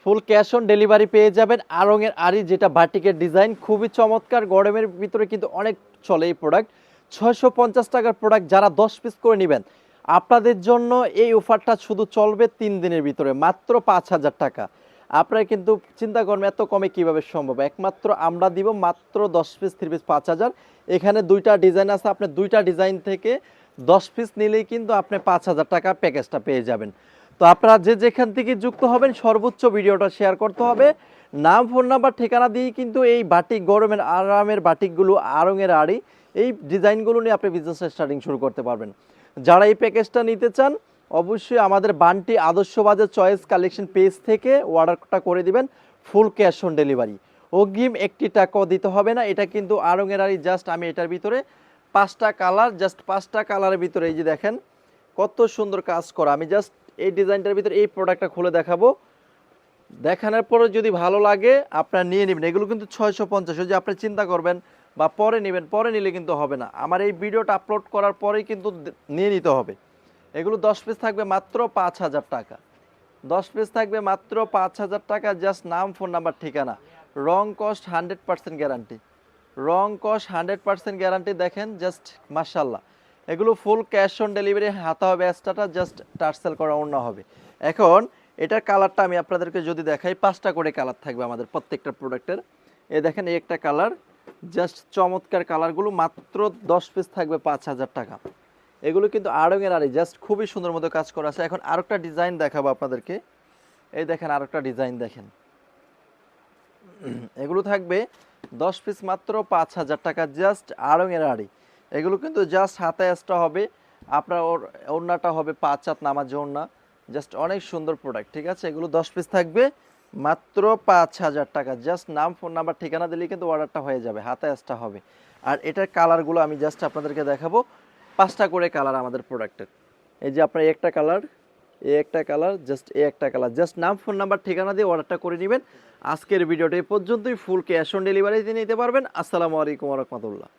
Full cash on delivery পেয়ে যাবেন। আড়ং-এর আড়ি যেটা বাটিকের ডিজাইন খুবই চমৎকার, গরমের ভিতরে কিন্তু অনেক চলে এই প্রোডাক্ট। ৬৫০ টাকার প্রোডাক্ট যারা ১০ পিস করে নিবেন, আপনাদের জন্য এই অফারটা শুধু চলবে ৩ দিনের ভিতরে, মাত্র ৫,০০০ টাকা। আপনারা কিন্তু চিন্তা করবেন এত কমে কিভাবে সম্ভব? একমাত্র আমরা দিব মাত্র ১০ পিস 3 পিস ৫,০০০। এখানে ২টা ডিজাইন আছে, আপনি ২টা ডিজাইন থেকে ১০ পিস নিলেই কিন্তু আপনি ৫,০০০ টাকা প্যাকেজটা পেয়ে যাবেন। তো আপনারা যে যেখান থেকে যুক্ত হবেন সর্বোচ্চ ভিডিওটা শেয়ার করতে হবে। নাম, ফোন নাম্বার, ঠিকানা দিয়েই কিন্তু এই বাটিক, গরমের আরামের বাটিকগুলো, আড়ং-এর আড়ি, এই ডিজাইনগুলো নিয়ে আপনি বিজনেস স্টার্টিং শুরু করতে পারবেন। যারা এই প্যাকেজটা নিতে চান অবশ্যই আমাদের বান্টি আদর্শ বাজার চয়েস কালেকশন পেজ থেকে অর্ডারটা করে দিবেন। ফুল ক্যাশ অন ডেলিভারি, অগ্রিম ১টি টাকাও দিতে হবে না। এটা কিন্তু আড়ং-এর আড়ি। জাস্ট আমি এটার ভিতরে 5টা কালার, জাস্ট 5টা কালারের ভিতরে এই যে দেখেন কত সুন্দর কাজ করা। আমি জাস্ট এই ডিজাইনটার ভিতরে এই প্রোডাক্টটা খুলে দেখাবো। দেখানোর পরে যদি ভালো লাগে আপনারা নিয়ে নেবেন। এগুলো কিন্তু ৬৫০, যে আপনি চিন্তা করবেন বা পরে নেবেন, পরে নিলে কিন্তু হবে না। আমার এই ভিডিওটা আপলোড করার পরেই কিন্তু নিয়ে নিতে হবে। এগুলো ১০ পিস থাকবে মাত্র ৫,০০০ টাকা। ১০ পিস থাকবে মাত্র ৫,০০০ টাকা। জাস্ট নাম, ফোন নাম্বার, ঠিকানা। রং কস্ট 100% গ্যারান্টি। রং কস্ট 100% গ্যারান্টি। দেখেন জাস্ট মাশাআল্লাহ। এগুলো ফুল ক্যাশ অন ডেলিভারি, হাতা হবে এক্সট্রাটা, জাস্ট টার্সেল করা অন্য হবে। এখন এটার কালারটা আমি আপনাদেরকে যদি দেখাই, 5টা করে কালার থাকবে আমাদের প্রত্যেকটা প্রোডাক্টের। এই দেখেন এই একটা কালার, জাস্ট চমৎকার কালারগুলো। মাত্র 10 পিস থাকবে ৫,০০০ টাকা। এগুলো কিন্তু আড়ং-এর আড়ি, জাস্ট খুবই সুন্দর মতো কাজ করা আছে। এখন আরেকটা ডিজাইন দেখাবো আপনাদেরকে। এই দেখেন আরেকটা ডিজাইন দেখেন। এগুলো থাকবে 10 পিস মাত্র ৫,০০০ টাকা, জাস্ট আড়ং-এর আড়ি। এগুলো কিন্তু জাস্ট হাতে এক্সট্রা হবে, আপনার ওড়নাটা হবে ৫ হাত নামাজি ওড়না। জাস্ট অনেক সুন্দর প্রোডাক্ট, ঠিক আছে? এগুলো 10 পিস থাকবে মাত্র ৫,০০০ টাকা। জাস্ট নাম, ফোন নাম্বার, ঠিকানা দিলেই কিন্তু অর্ডারটা হয়ে যাবে, হাতে এক্সট্রা হবে। আর এটার কালারগুলো আমি জাস্ট আপনাদেরকে দেখাবো। 5টা করে কালার আমাদের প্রোডাক্টের। এই যে আপনার একটা কালার, এই একটা কালার, জাস্ট এই একটা কালার। জাস্ট নাম, ফোন নাম্বার, ঠিকানা দিয়ে অর্ডারটা করে নেবেন। আজকের ভিডিওটা এই পর্যন্তই। ফুল ক্যাশ অন ডেলিভারিতে নিতে পারবেন। আসসালামু আলাইকুম ওয়া রাহমাতুল্লাহ।